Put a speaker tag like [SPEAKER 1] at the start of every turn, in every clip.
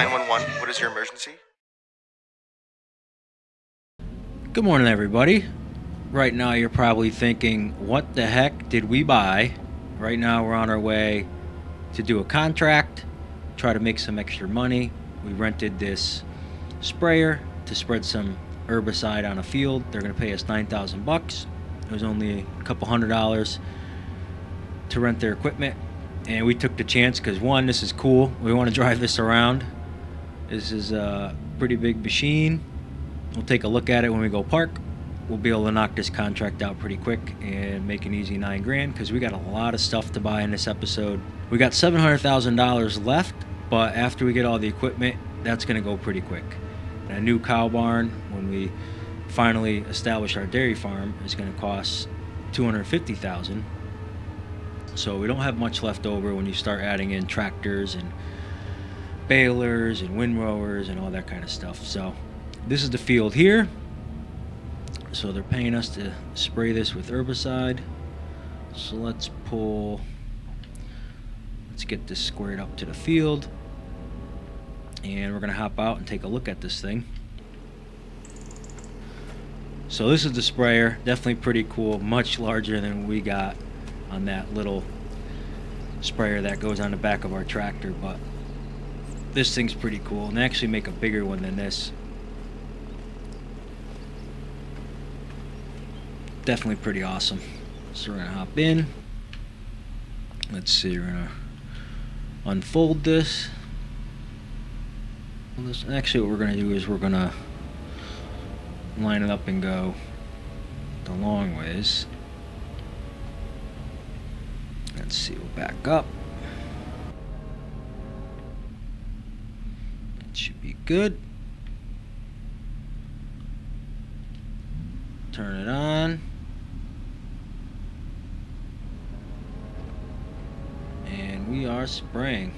[SPEAKER 1] 911, what is your emergency?
[SPEAKER 2] Good morning, everybody. Right now, you're probably thinking, what the heck did we buy? Right now, we're on our way to do a contract, try to make some extra money. We rented this sprayer to spread some herbicide on a field. They're going to pay us $9,000. It was only a couple $100 to rent their equipment, and we took the chance because, one, this is cool. We want to drive this around. This is a pretty big machine. We'll take a look at it when we go park. We'll be able to knock this contract out pretty quick and make an easy $9,000 because we got a lot of stuff to buy in this episode. We got $700,000 left, but after we get all the equipment, that's going to go pretty quick. And a new cow barn, when we finally establish our dairy farm, is going to cost $250,000. So we don't have much left over when you start adding in tractors and balers and windrowers and all that kind of stuff. So this is the field here. So they're paying us to spray this with herbicide. So let's get this squared up to the field. And we're gonna hop out and take a look at this thing. So this is the sprayer, definitely pretty cool, much larger than we got on that little sprayer that goes on the back of our tractor, but this thing's pretty cool, and they actually make a bigger one than this. Definitely pretty awesome. So we're gonna hop in. Let's see, we're gonna unfold this. Actually, what we're gonna do is we're gonna line it up and go the long ways. Let's see, we'll back up. It should be good. Turn it on. And we are spraying.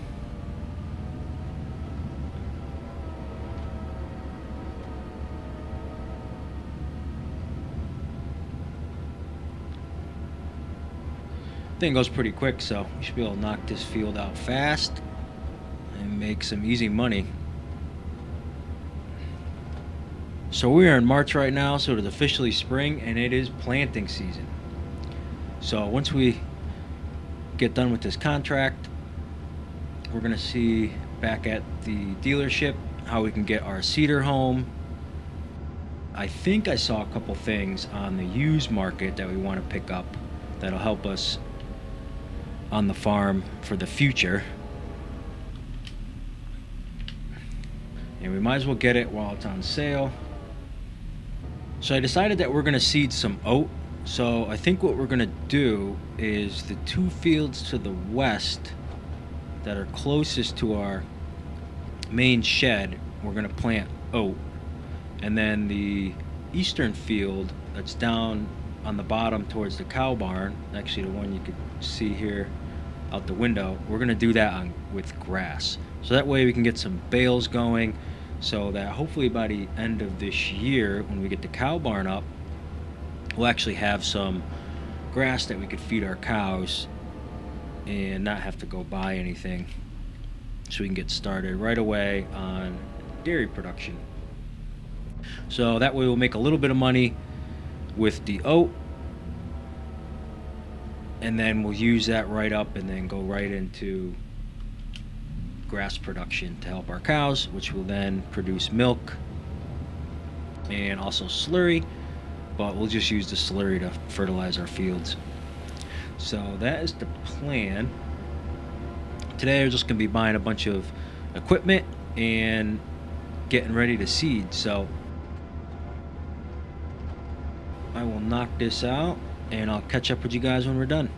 [SPEAKER 2] Thing goes pretty quick, so we should be able to knock this field out fast and make some easy money. So we are in March right now, so it is officially spring and it is planting season. So once we get done with this contract, we're gonna see back at the dealership how we can get our seeder home. I think I saw a couple things on the used market that we want to pick up that'll help us on the farm for the future. And we might as well get it while it's on sale. So I decided that we're gonna seed some oat. So I think what we're gonna do is the two fields to the west that are closest to our main shed, we're gonna plant oat. And then the eastern field that's down on the bottom towards the cow barn, actually the one you could see here out the window, we're gonna do that with grass. So that way we can get some bales going, so that hopefully by the end of this year, when we get the cow barn up, we'll actually have some grass that we could feed our cows and not have to go buy anything, so we can get started right away on dairy production. So that way we'll make a little bit of money with the oat, and then we'll use that right up and then go right into grass production to help our cows, which will then produce milk and also slurry, but we'll just use the slurry to fertilize our fields. So that is the plan. Today we're just gonna be buying a bunch of equipment and getting ready to seed. So I will knock this out and I'll catch up with you guys when we're done.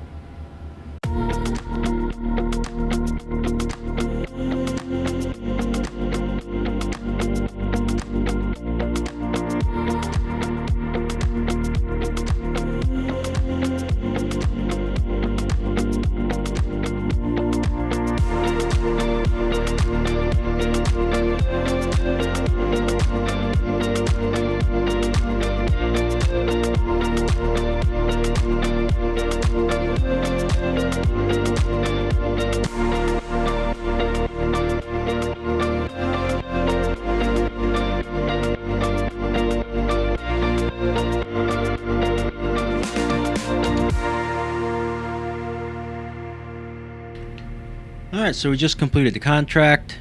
[SPEAKER 2] Alright, so we just completed the contract.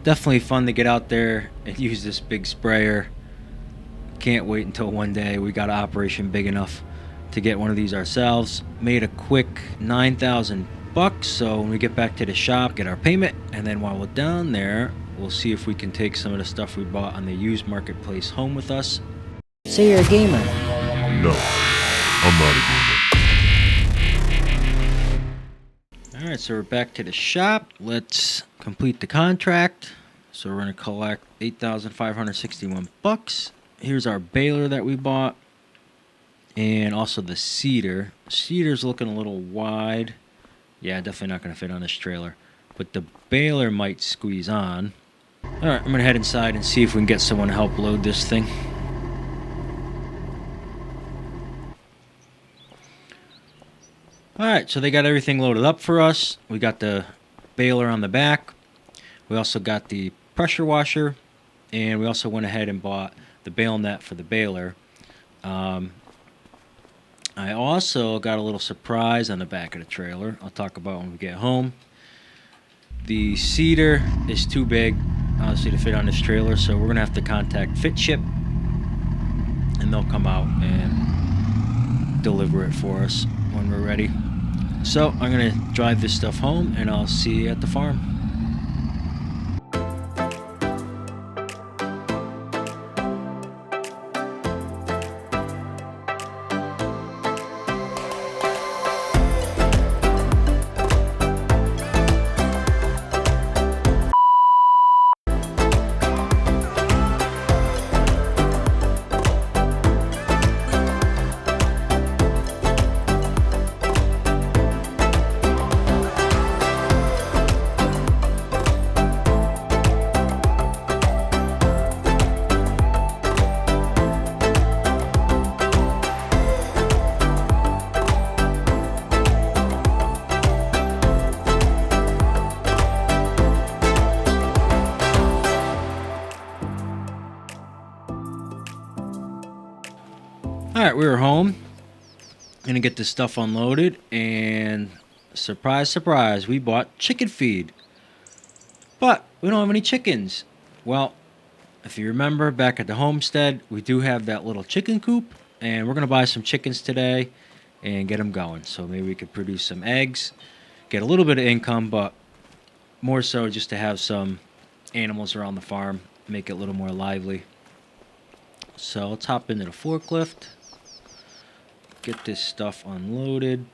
[SPEAKER 2] Definitely fun to get out there and use this big sprayer. Can't wait until one day we got an operation big enough to get one of these ourselves. Made a quick 9,000 bucks, so when we get back to the shop, get our payment, and then while we're down there, we'll see if we can take some of the stuff we bought on the used marketplace home with us.
[SPEAKER 1] So you're a gamer?
[SPEAKER 3] No, I'm not a gamer.
[SPEAKER 2] Alright, so we're back to the shop. Let's complete the contract. So we're going to collect 8,561 bucks. Here's our baler that we bought. And also the seeder. Seeder's looking a little wide. Yeah, definitely not going to fit on this trailer. But the baler might squeeze on. Alright, I'm going to head inside and see if we can get someone to help load this thing. Alright, so they got everything loaded up for us. We got the baler on the back. We also got the pressure washer. And we also went ahead and bought the bale net for the baler. I also got a little surprise on the back of the trailer. I'll talk about when we get home. The seeder is too big, honestly, to fit on this trailer, so we're going to have to contact FitShip. And they'll come out and deliver it for us when we're ready. So I'm going to drive this stuff home, and I'll see you at the farm. Alright, we were home. Gonna get this stuff unloaded, and surprise, surprise, we bought chicken feed. But we don't have any chickens. Well, if you remember back at the homestead, we do have that little chicken coop, and we're gonna buy some chickens today and get them going. So maybe we could produce some eggs, get a little bit of income, but more so just to have some animals around the farm, make it a little more lively. So let's hop into the forklift. Get this stuff unloaded.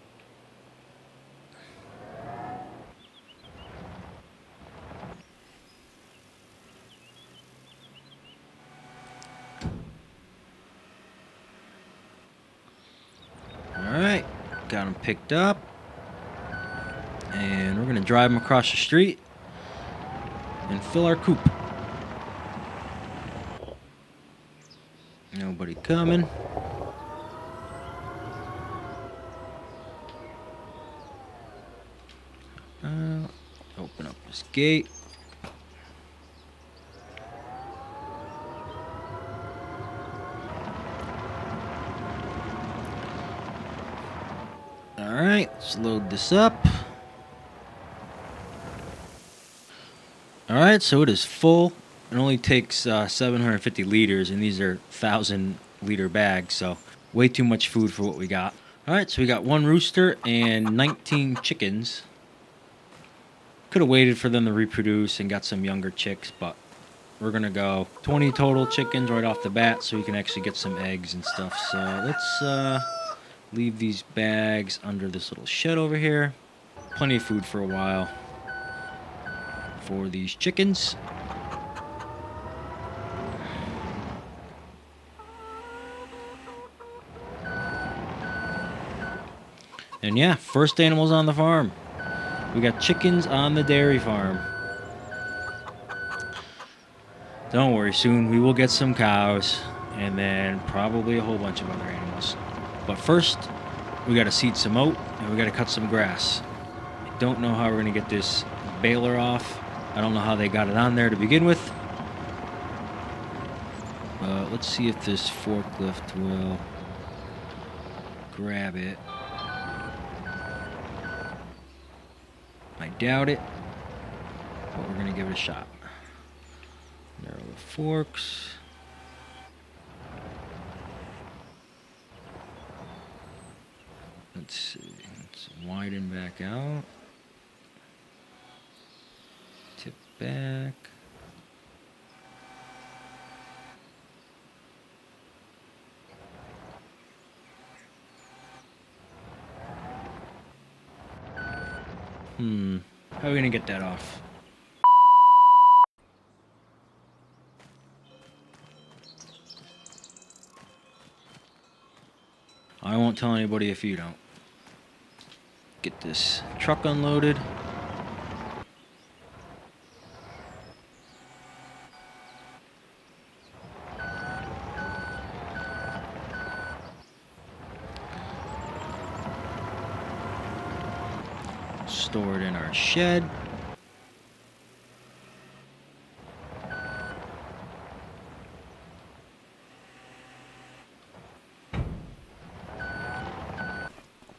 [SPEAKER 2] Alright, got them picked up. And we're going to drive them across the street and fill our coop. Nobody coming. Open up this gate. Alright, let's load this up. Alright, so it is full. It only takes 750 liters, and these are 1,000-liter bags, so way too much food for what we got. Alright, so we got one rooster and 19 chickens. Could have waited for them to reproduce and got some younger chicks, but we're going to go 20 total chickens right off the bat so we can actually get some eggs and stuff. So let's leave these bags under this little shed over here. Plenty of food for a while for these chickens. And yeah, first animals on the farm. We got chickens on the dairy farm. Don't worry, soon we will get some cows and then probably a whole bunch of other animals. But first, we got to seed some oat and we got to cut some grass. I don't know how we're going to get this baler off. I don't know how they got it on there to begin with. Let's see if this forklift will grab it. I doubt it. but we're gonna give it a shot. Narrow the forks. Let's see. Let's widen back out. Tip back. How are we gonna get that off? I won't tell anybody if you don't. Get this truck unloaded. Store it in our shed.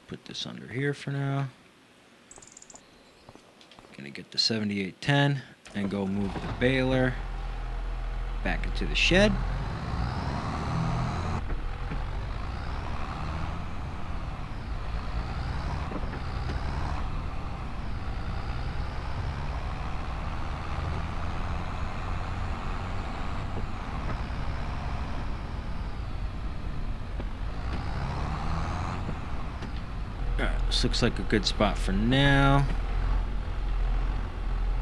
[SPEAKER 2] Put this under here for now. Gonna get the 7810 and go move the baler back into the shed. Alright, this looks like a good spot for now.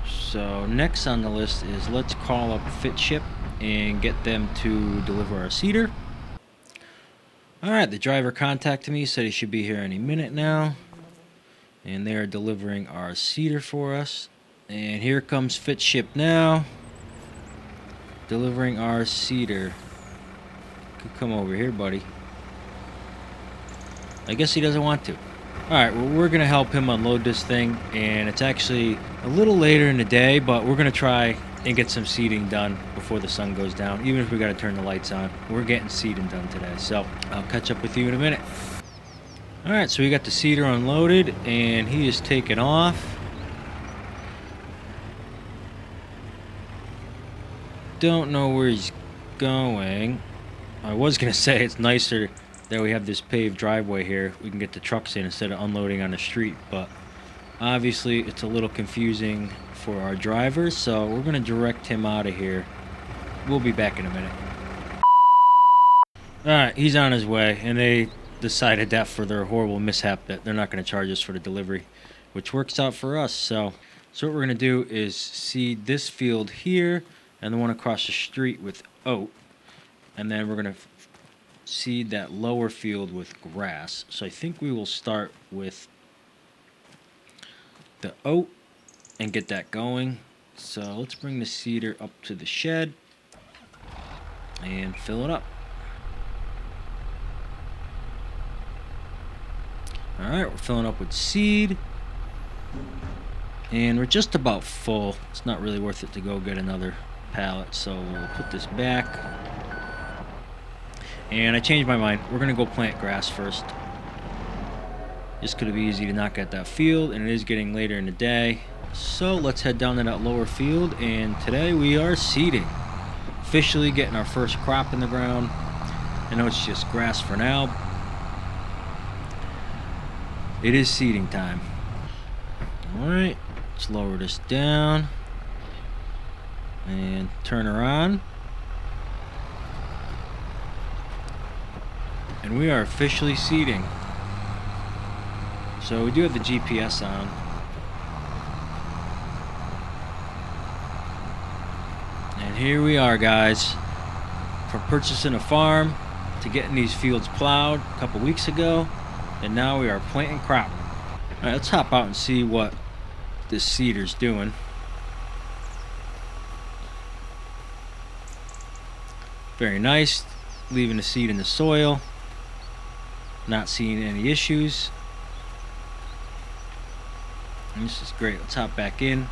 [SPEAKER 2] So next on the list is let's call up FitShip and get them to deliver our cedar. Alright, the driver contacted me, said he should be here any minute now. And they are delivering our cedar for us. And here comes FitShip now, delivering our cedar. Could come over here, buddy. I guess he doesn't want to. Alright, well, we're going to help him unload this thing, and it's actually a little later in the day, but we're going to try and get some seeding done before the sun goes down, even if we got to turn the lights on. We're getting seeding done today, so I'll catch up with you in a minute. Alright, so we got the cedar unloaded, and he is taking off. Don't know where he's going. I was going to say it's nicer that we have this paved driveway here. We can get the trucks in instead of unloading on the street, but obviously it's a little confusing for our driver, so we're going to direct him out of here. We'll be back in a minute. Alright, he's on his way, and they decided that for their horrible mishap that they're not going to charge us for the delivery, which works out for us. So what we're going to do is seed this field here and the one across the street with oat, and then we're going to seed that lower field with grass. So I think we will start with the oat and get that going. So let's bring the cedar up to the shed and fill it up. Alright, we're filling up with seed. And we're just about full. It's not really worth it to go get another pallet, so we'll put this back. And I changed my mind. We're going to go plant grass first. Just could be easy to knock at that field, and it is getting later in the day. So let's head down to that lower field, and today we are seeding. Officially getting our first crop in the ground. I know it's just grass for now. It is seeding time. Alright, let's lower this down. And turn her on. And we are officially seeding. So we do have the GPS on. And here we are, guys. From purchasing a farm to getting these fields plowed a couple weeks ago, and now we are planting crop. Alright, let's hop out and see what this cedar's doing. Very nice. Leaving the seed in the soil. Not seeing any issues. And this is great. Let's hop back in.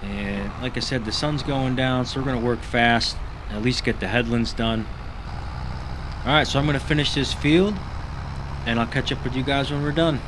[SPEAKER 2] And like I said, the sun's going down, so we're going to work fast. At least get the headlands done. Alright, so I'm going to finish this field, and I'll catch up with you guys when we're done.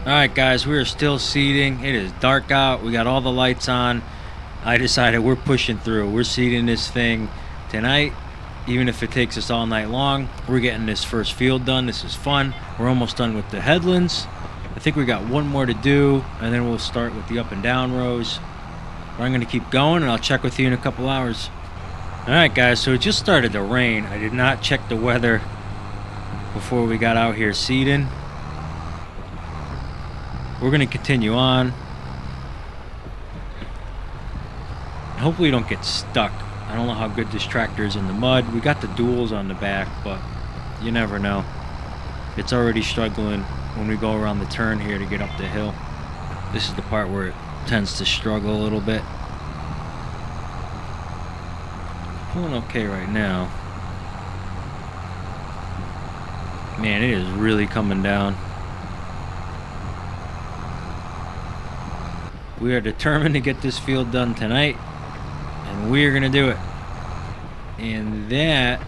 [SPEAKER 2] Alright guys, we are still seeding. It is dark out. We got all the lights on. I decided we're pushing through. We're seeding this thing tonight. Even if it takes us all night long, we're getting this first field done. This is fun. We're almost done with the headlands. I think we got one more to do, and then we'll start with the up and down rows. I'm going to keep going, and I'll check with you in a couple hours. Alright guys, so it just started to rain. I did not check the weather before we got out here seeding. We're going to continue on. Hopefully we don't get stuck. I don't know how good this tractor is in the mud. We got the duals on the back, but you never know. It's already struggling when we go around the turn here to get up the hill. This is the part where it tends to struggle a little bit. Pulling okay right now. Man, it is really coming down. We are determined to get this field done tonight, and we are going to do it. And that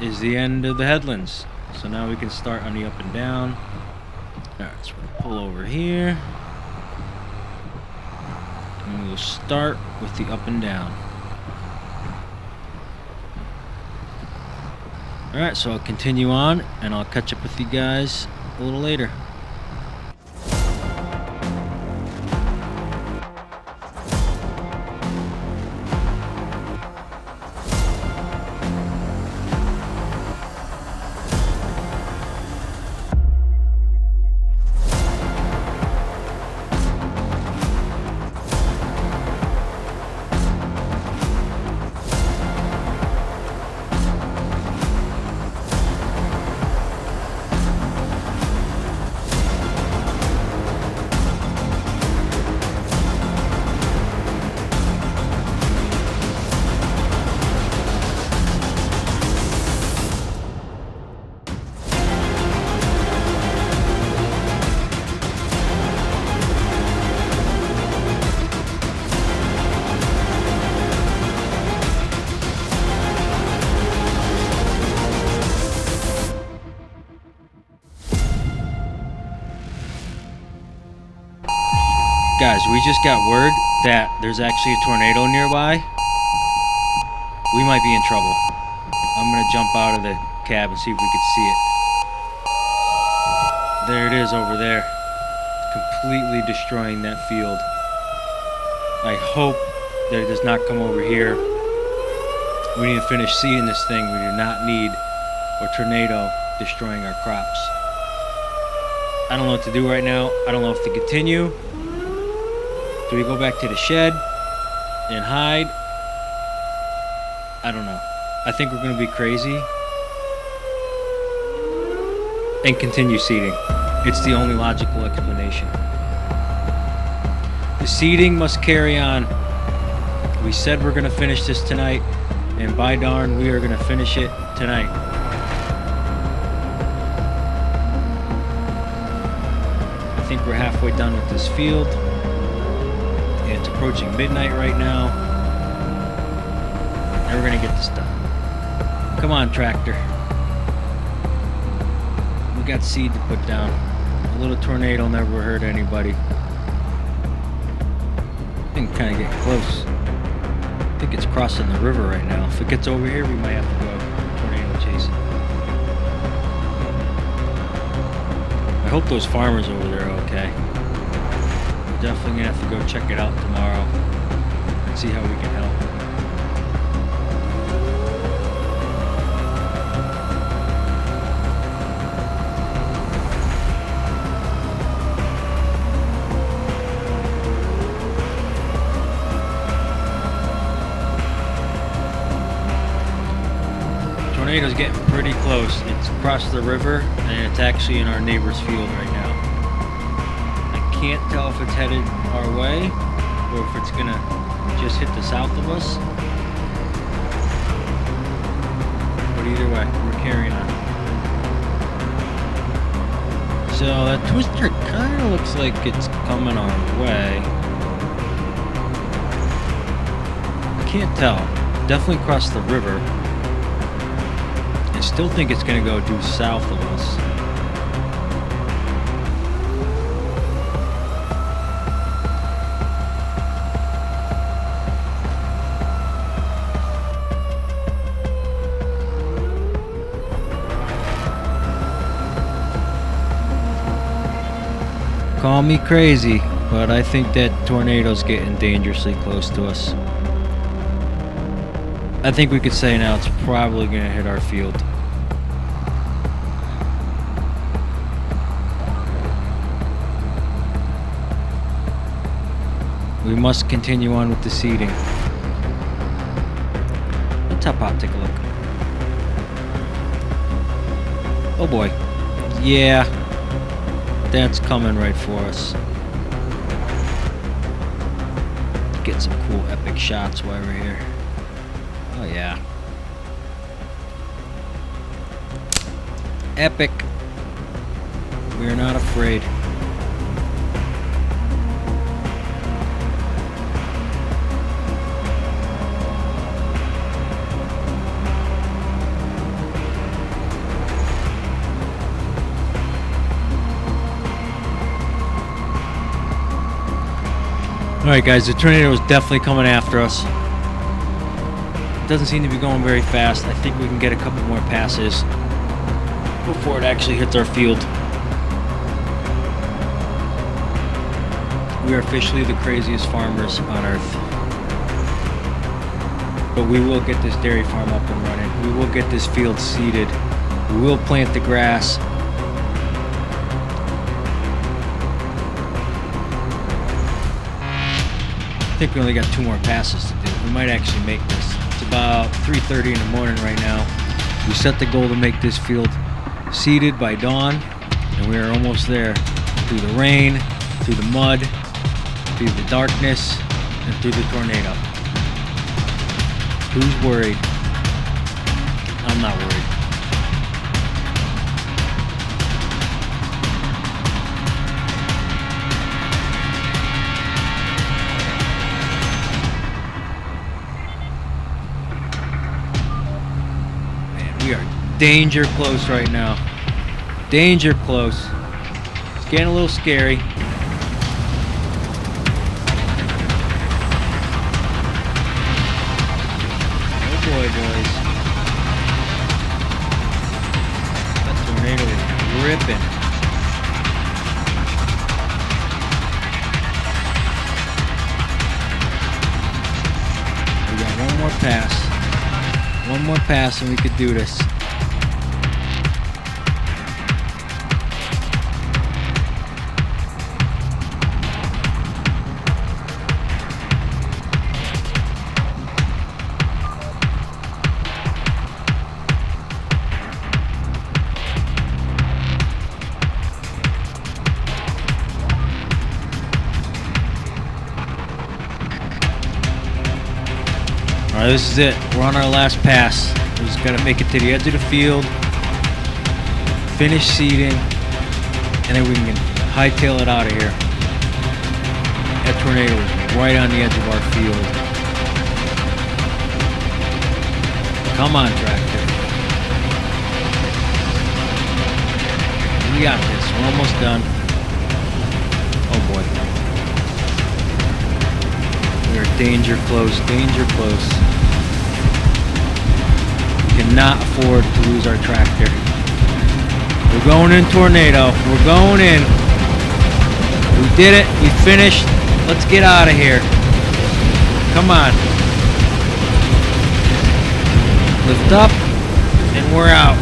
[SPEAKER 2] is the end of the headlands. So now we can start on the up and down. Alright, so we'll pull over here. And we'll start with the up and down. Alright, so I'll continue on, and I'll catch up with you guys a little later. Guys, we just got word that there's actually a tornado nearby. We might be in trouble. I'm gonna jump out of the cab and see if we can see it. There it is over there. Completely destroying that field. I hope that it does not come over here. We need to finish seeding this thing. We do not need a tornado destroying our crops. I don't know what to do right now. I don't know if to continue. Do we go back to the shed and hide? I don't know. I think we're going to be crazy and continue seeding. It's the only logical explanation. The seeding must carry on. We said we're going to finish this tonight, and by darn, we are going to finish it tonight. I think we're halfway done with this field. It's approaching midnight right now, and we're gonna get this done. Come on, tractor. We got seed to put down. A little tornado never hurt anybody. I can kind of get close. I think it's crossing the river right now. If it gets over here, we might have to go tornado chasing. I hope those farmers over there are okay. Definitely gonna have to go check it out tomorrow and see how we can help. Tornado's getting pretty close. It's across the river, and it's actually in our neighbor's field right now. Can't tell if it's headed our way or if it's gonna just hit the south of us, but either way, we're carrying on. So that twister kind of looks like it's coming our way. I can't tell. Definitely crossed the river. I still think it's gonna go due south of us. Call me crazy, but I think that tornado's getting dangerously close to us. I think we could say now it's probably going to hit our field. We must continue on with the seeding. Let's hop out, take a look. Oh boy. Yeah. That's coming right for us. Get some cool epic shots while we're here. Oh yeah. Epic. We're not afraid. Alright guys, the tornado is definitely coming after us. It doesn't seem to be going very fast. I think we can get a couple more passes before it actually hits our field. We are officially the craziest farmers on earth. But we will get this dairy farm up and running. We will get this field seeded. We will plant the grass. I think we only got 2 more passes to do. We might actually make this. It's about 3:30 in the morning right now. We set the goal to make this field seeded by dawn, and we are almost there. Through the rain, through the mud, through the darkness, and through the tornado. Who's worried? I'm not worried. We are danger close right now. Danger close. It's getting a little scary. Oh boy, boys. That tornado is ripping. We got one more pass. One more pass and we could do this. Alright, this is it. We're on our last pass. We just gotta make it to the edge of the field, finish seeding, and then we can hightail it out of here. That tornado is right on the edge of our field. Come on, tractor. We got this. We're almost done. Oh boy. We're danger close, danger close. We cannot afford to lose our tractor. We're going in tornado. We're going in. We did it. We finished. Let's get out of here. Come on. Lift up, and we're out.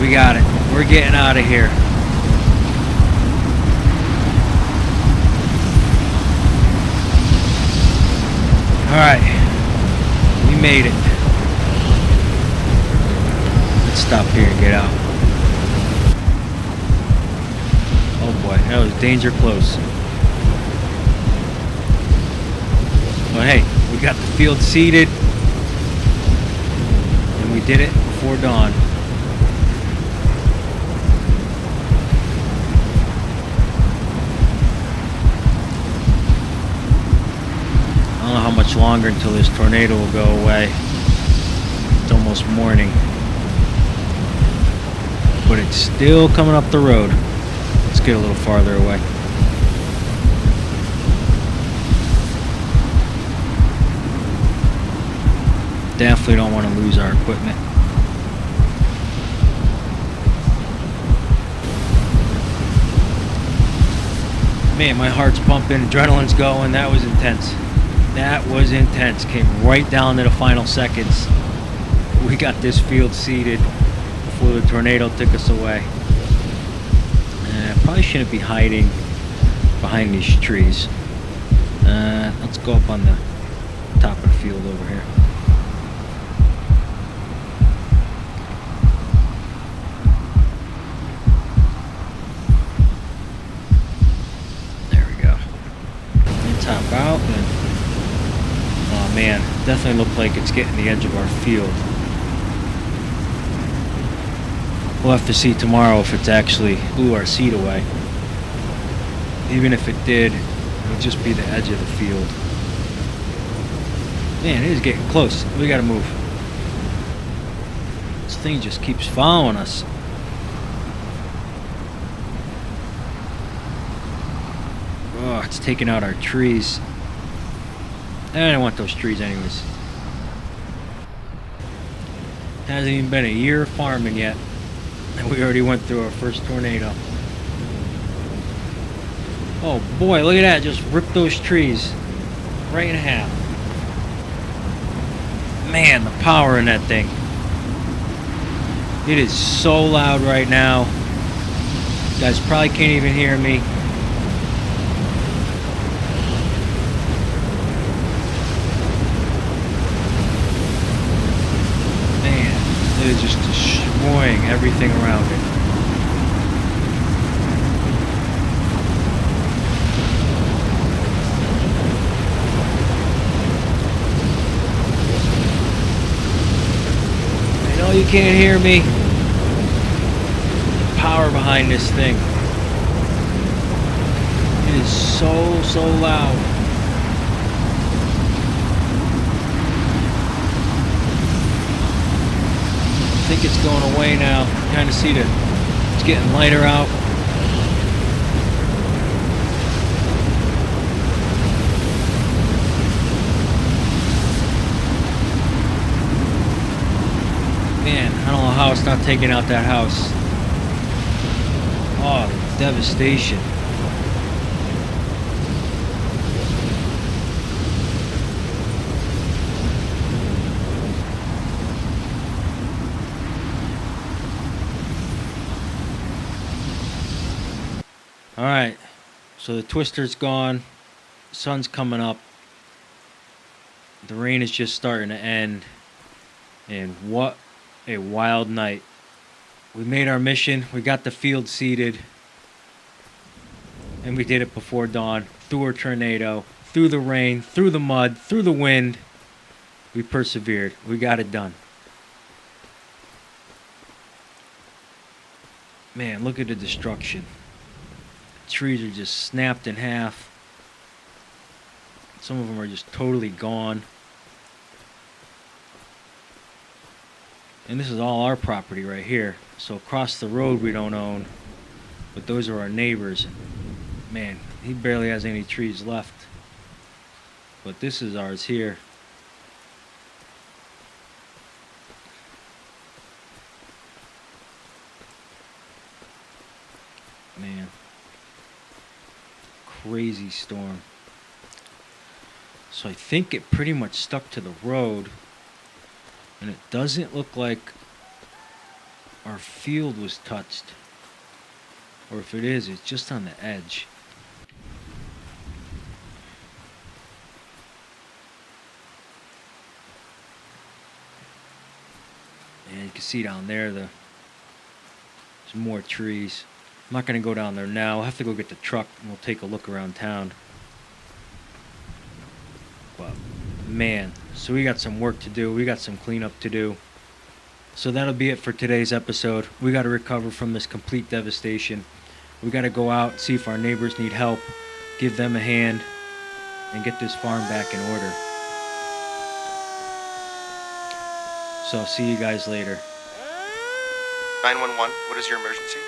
[SPEAKER 2] We got it. We're getting out of here. Alright, we made it. Let's stop here and get out. Oh boy, that was danger close. But hey, we got the field seeded, and we did it before dawn. I don't know how much longer until this tornado will go away. It's almost morning. But it's still coming up the road. Let's get a little farther away. Definitely don't want to lose our equipment. Man, my heart's pumping, adrenaline's going. That was intense. That was intense. Came right down to the final seconds. We got this field seeded before the tornado took us away. Probably shouldn't be hiding behind these trees. Let's go up on the top of the field over here. There we go. Let's hop out and... Oh man, definitely look like it's getting the edge of our field. We'll have to see tomorrow if it's actually blew our seed away. Even if it did, it'll just be the edge of the field. Man, it is getting close. We gotta move. This thing just keeps following us. Oh, it's taking out our trees. I don't want those trees anyways. Hasn't even been a year of farming yet, and we already went through our first tornado. Oh boy, look at that. Just ripped those trees right in half. Man, the power in that thing. It is so loud right now. You guys probably can't even hear me. Man, it is just destroying everything around it. You can't hear me. The power behind this thing. It is so loud. I think it's going away now. Kind of see it's getting lighter out. Man, I don't know how it's not taking out that house. Oh, the devastation. Alright, so the twister's gone. The sun's coming up. The rain is just starting to end. And what a wild night. We made our mission. We got the field seeded. And we did it before dawn. Through a tornado. Through the rain. Through the mud. Through the wind. We persevered. We got it done. Man, look at the destruction. Trees are just snapped in half. Some of them are just totally gone. And this is all our property right here. So across the road we don't own, but those are our neighbors. Man, he barely has any trees left. But this is ours here. Man. Crazy storm. So I think it pretty much stuck to the road. And it doesn't look like our field was touched. Or if it is, it's just on the edge. And you can see down there there's more trees. I'm not going to go down there now. I'll have to go get the truck and we'll take a look around town. But man, so we got some work to do. We got some cleanup to do. So that'll be it for today's episode. We got to recover from this complete devastation. We got to go out, see if our neighbors need help, give them a hand, and get this farm back in order. So I'll see you guys later.
[SPEAKER 1] 911, what is your emergency?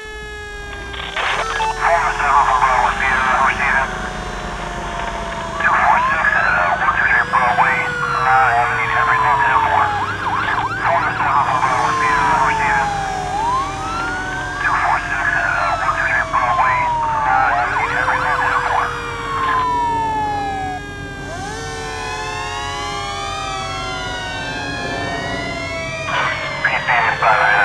[SPEAKER 4] Five,